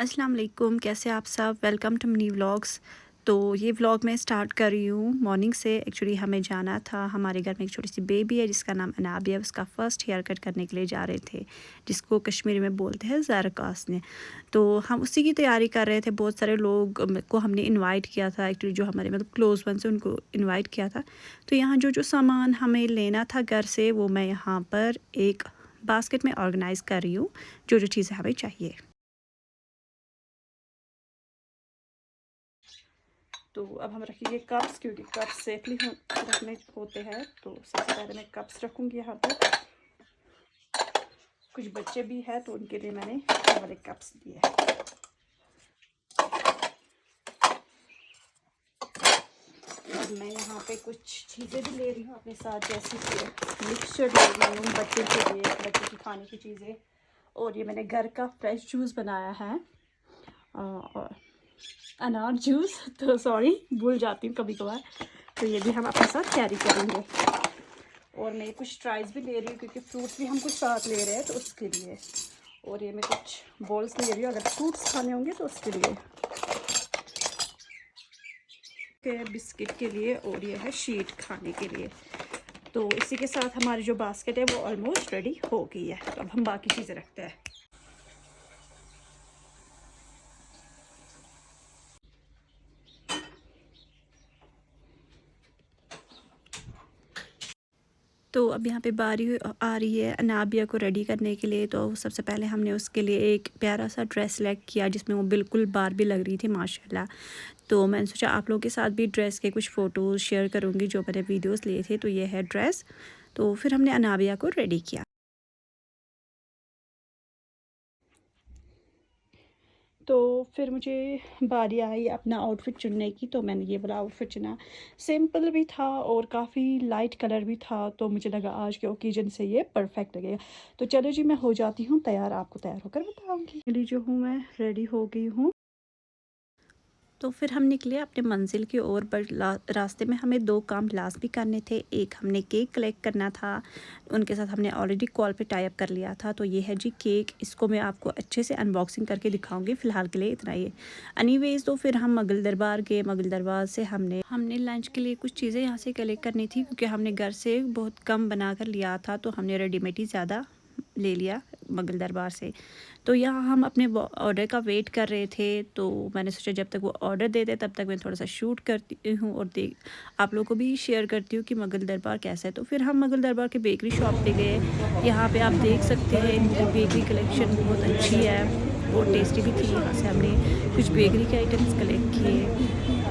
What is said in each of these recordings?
अस्सलाम वालेकुम, कैसे आप सब। Welcome to mini vlogs. तो ये व्लॉग मैं स्टार्ट कर रही हूँ मॉर्निंग से। एक्चुअली हमें जाना था, हमारे घर में एक छोटी सी बेबी है जिसका नाम अनाबिया है। उसका फ़र्स्ट हेयर कट करने के लिए जा रहे थे, जिसको कश्मीरी में बोलते हैं ज़रकास ने। तो हम उसी की तैयारी कर रहे थे। बहुत सारे लोग को हमने इनवाइट किया था, एक्चुअली जो हमारे मतलब क्लोज़ वन से उनको इन्वाइट किया था। तो यहाँ जो जो सामान हमें लेना था घर से, वो मैं यहाँ पर एक बास्केट में ऑर्गेनाइज़ कर रही हूँ, जो जो चीज़ें हमें चाहिए। तो अब हम रखेंगे कप्स, क्योंकि कप्स सेफली रखने होते हैं। तो सबसे पहले मैं कप्स रखूँगी यहाँ पर। कुछ बच्चे भी हैं तो उनके लिए मैंने ये वाले कप्स दिए हैं। अब मैं यहाँ पे कुछ चीज़ें भी ले रही हूँ अपने साथ, जैसे कि मिक्सचर ले रही हूँ बच्चों के लिए, बच्चों की खाने की चीज़ें। और ये मैंने घर का फ्रेश जूस बनाया है, और अनार जूस। तो सॉरी, भूल जाती हूँ कभी कभार। तो ये भी हम अपने साथ कैरी करेंगे। और मैं कुछ ट्राइज भी ले रही हूँ, क्योंकि फ्रूट्स भी हम कुछ साथ ले रहे हैं तो उसके लिए। और ये मैं कुछ बॉल्स ले रही हूँ, अगर फ्रूट्स खाने होंगे तो उसके लिए। बिस्किट के लिए, और ये है शीट खाने के लिए। तो इसी के साथ हमारी जो बास्केट है वो ऑलमोस्ट रेडी हो गई है। तो अब हम बाकी चीज़ें रखते हैं। तो अब यहाँ पे बारी आ रही है अनाबिया को रेडी करने के लिए। तो सबसे पहले हमने उसके लिए एक प्यारा सा ड्रेस सेलेक्ट किया, जिसमें वो बिल्कुल बारबी लग रही थी माशाल्लाह। तो मैंने सोचा आप लोगों के साथ भी ड्रेस के कुछ फ़ोटोज़ शेयर करूँगी, जो मैंने वीडियोस लिए थे। तो ये है ड्रेस। तो फिर हमने अनाबिया को रेडी किया। तो फिर मुझे बारी आई अपना आउटफिट चुनने की। तो मैंने ये वाला आउटफिट चुना। सिंपल भी था और काफ़ी लाइट कलर भी था, तो मुझे लगा आज के ओकेजन से ये परफेक्ट लगेगा। तो चलो जी, मैं हो जाती हूँ तैयार, आपको तैयार होकर बताऊँगी। जो हूँ मैं रेडी हो गई हूँ। तो फिर हम निकले अपने मंजिल की ओर, पर रास्ते में हमें दो काम लाजमी करने थे। एक, हमने केक कलेक्ट करना था। उनके साथ हमने ऑलरेडी कॉल पे टाई अप कर लिया था। तो ये है जी केक, इसको मैं आपको अच्छे से अनबॉक्सिंग करके दिखाऊंगी। फ़िलहाल के लिए इतना ही। एनीवेज, तो फिर हम मुगल दरबार गए। मुगल दरबार से हमने लंच के लिए कुछ चीज़ें यहाँ से कलेक्ट करनी थी, क्योंकि हमने घर से बहुत कम बना कर लिया था। तो हमने रेडीमेड ही ज़्यादा ले लिया मुगल दरबार से। तो यहाँ हम अपने ऑर्डर का वेट कर रहे थे। तो मैंने सोचा जब तक वो ऑर्डर दे दे तब तक मैं थोड़ा सा शूट करती हूँ, और आप लोगों को भी शेयर करती हूँ कि मुगल दरबार कैसा है। तो फिर हम मुगल दरबार के बेकरी शॉप पे गए। यहाँ पे आप देख सकते हैं इनकी बेकरी कलेक्शन बहुत अच्छी है और टेस्टी भी थी। यहाँ से हमने कुछ बेकरी के आइटम्स कलेक्ट किए,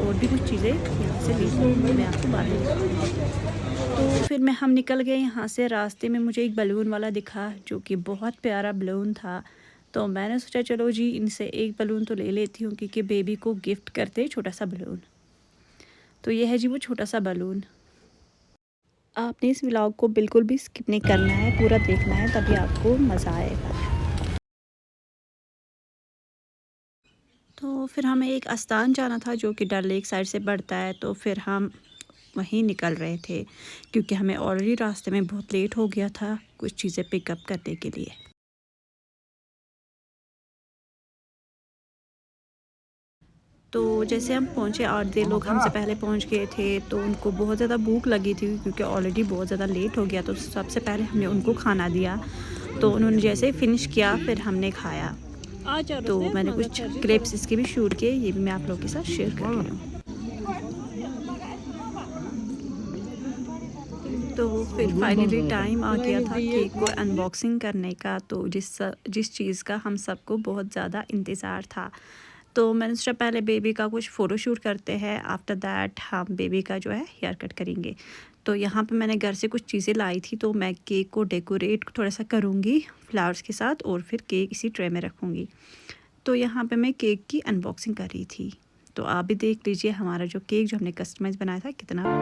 और भी कुछ चीज़ें यहाँ से ली। मैं आपको बाद में दिखाऊँगी। तो फिर हम निकल गए यहाँ से। रास्ते में मुझे एक बलून वाला दिखा, जो कि बहुत प्यारा बलून था। तो मैंने सोचा चलो जी, इनसे एक बलून तो ले लेती हूँ, क्योंकि बेबी को गिफ्ट करते छोटा सा बलून। तो ये है जी वो छोटा सा बलून। आपने इस व्लॉग को बिल्कुल भी स्किप नहीं करना है, पूरा देखना है, तभी आपको मज़ा आएगा। तो फिर हमें एक आस्थान जाना था, जो कि डल लेक साइड से बढ़ता है। तो फिर हम वहीं निकल रहे थे, क्योंकि हमें ऑलरेडी रास्ते में बहुत लेट हो गया था कुछ चीज़ें पिकअप करने के लिए। तो जैसे हम पहुँचे, 8 लोग हमसे पहले पहुँच गए थे। तो उनको बहुत ज़्यादा भूख लगी थी, क्योंकि ऑलरेडी बहुत ज़्यादा लेट हो गया। तो सबसे पहले हमने उनको खाना दिया। तो उन्होंने जैसे ही फिनिश किया, फिर हमने खाया। तो मैंने कुछ क्लिप्स इसके भी शूट किए, ये भी मैं आप लोगों के साथ शेयर कर रही हूँ। तो फिर फाइनली टाइम आ गया था केक को अनबॉक्सिंग करने का। तो जिस चीज़ का हम सबको बहुत ज़्यादा इंतज़ार था। तो मैंने सोचा पहले बेबी का कुछ फ़ोटो शूट करते हैं, आफ्टर दैट हम बेबी का जो है हेयर कट करेंगे। तो यहाँ पे मैंने घर से कुछ चीज़ें लाई थी। तो मैं केक को डेकोरेट थोड़ा सा करूँगी फ्लावर्स के साथ, और फिर केक इसी ट्रे में रखूँगी। तो यहाँ पे मैं केक की अनबॉक्सिंग कर रही थी। तो आप भी देख लीजिए हमारा जो केक जो हमने कस्टमाइज़ बनाया था कितना।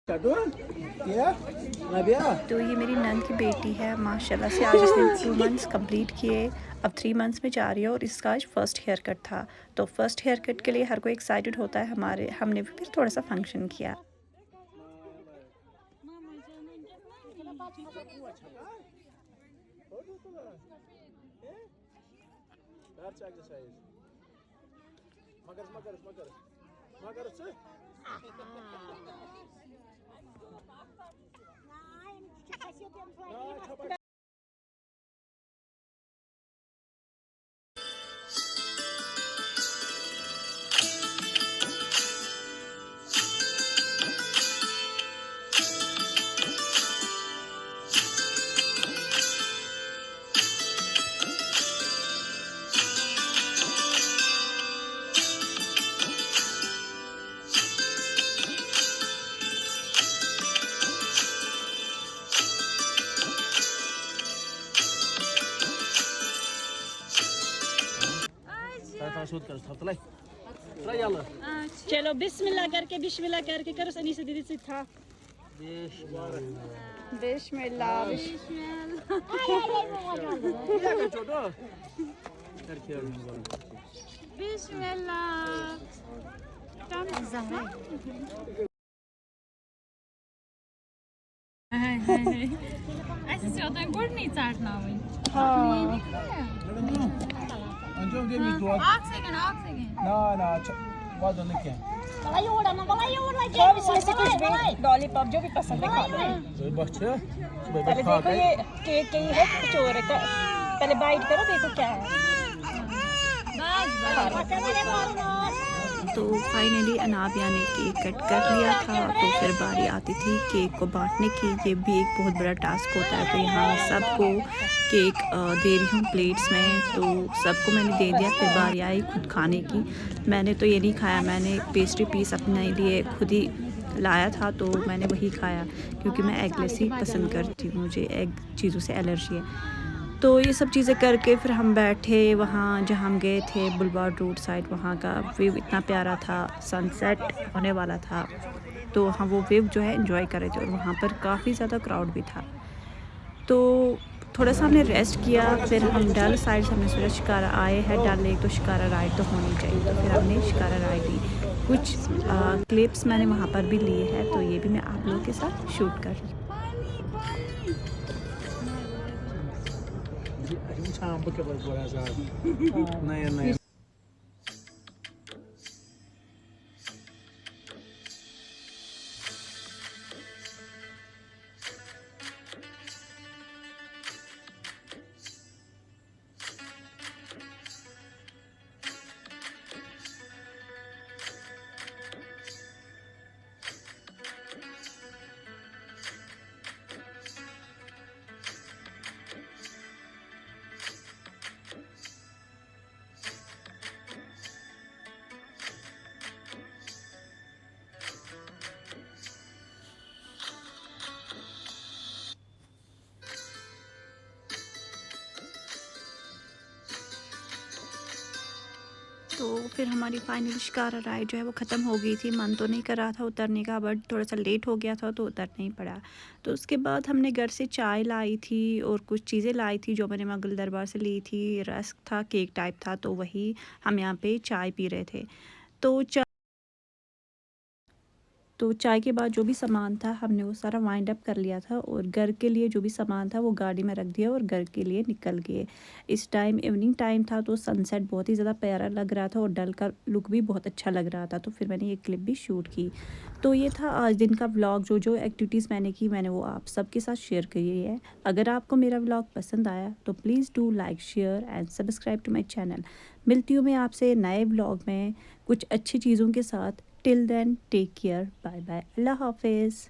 Cadê? Yeah? Nabia? तो ये मेरी नंद की बेटी है, माशाल्लाह से आज इसने 2 मंथ्स कंप्लीट किए, अब 3 मंथ्स में जा रही है और इसका आज फर्स्ट हेयर कट था। तो फर्स्ट हेयर कट के लिए हर कोई एक्साइटेड होता है, हमने भी फिर थोड़ा सा फंक्शन किया। चलो बिस्मिल्लाह करके करो सनी से दीदी से था बिस्मिल्लाह Así se o dăm gurnița ar n-au. Andiamo via mi tua. Oxygen. No, vado non che. Lollipop जो भी पसंद है खा लो। Dove baccia? पहले देखो ये केक की है कुछ और है, पहले बाइट करो देखो क्या है। तो फाइनली अनाबिया ने केक कट कर लिया था, तो फिर बारी आती थी केक को बांटने की। ये भी एक बहुत बड़ा टास्क होता है। तो यहाँ मैं सबको केक दे रही हूँ प्लेट्स में, तो सबको मैंने दे दिया। फिर बारी आई खुद खाने की। मैंने तो ये नहीं खाया, मैंने पेस्ट्री पीस अपने लिए खुद ही लाया था, तो मैंने वही खाया क्योंकि मैं एगलेस ही पसंद करती हूँ, मुझे एग चीज़ों से एलर्जी है। तो ये सब चीज़ें करके फिर हम बैठे वहाँ जहाँ हम गए थे बुलवार्ड रोड साइड। वहाँ का व्यू इतना प्यारा था, सनसेट होने वाला था, तो हम वो व्यू जो है एंजॉय कर रहे थे। और वहाँ पर काफ़ी ज़्यादा क्राउड भी था। तो थोड़ा सा हमने रेस्ट किया, फिर हम डल साइड से हमने सोचा शिकारा आए हैं डल लेक, तो शिकारा राइड तो होनी चाहिए। तो फिर हमने शिकारा राइड ली। कुछ क्लिप्स मैंने वहाँ पर भी लिए हैं, तो ये भी मैं आप लोगों के साथ शूट कर रही हूँ। Facciamo perché poi buona sala. No. तो फिर हमारी फाइनल शिकारा राइड जो है वो ख़त्म हो गई थी। मन तो नहीं कर रहा था उतरने का, बट थोड़ा सा लेट हो गया था तो उतरना ही पड़ा। तो उसके बाद हमने घर से चाय लाई थी और कुछ चीज़ें लाई थी जो मैंने मुगल दरबार से ली थी। रस्क था, केक टाइप था, तो वही हम यहाँ पे चाय पी रहे थे। तो चाय के बाद जो भी सामान था हमने वो सारा वाइंड अप कर लिया था, और घर के लिए जो भी सामान था वो गाड़ी में रख दिया और घर के लिए निकल गए। इस टाइम इवनिंग टाइम था, तो सनसेट बहुत ही ज़्यादा प्यारा लग रहा था और डल का लुक भी बहुत अच्छा लग रहा था। तो फिर मैंने ये क्लिप भी शूट की। तो ये था आज दिन का व्लॉग। जो एक्टिविटीज़ मैंने की मैंने वो आप सबके साथ शेयर की है। अगर आपको मेरा व्लॉग पसंद आया तो please do like, share and subscribe to my channel. मिलती हूँ मैं आपसे नए व्लॉग में कुछ अच्छी चीज़ों के साथ। Till then, take care. Bye bye. Allah Hafiz.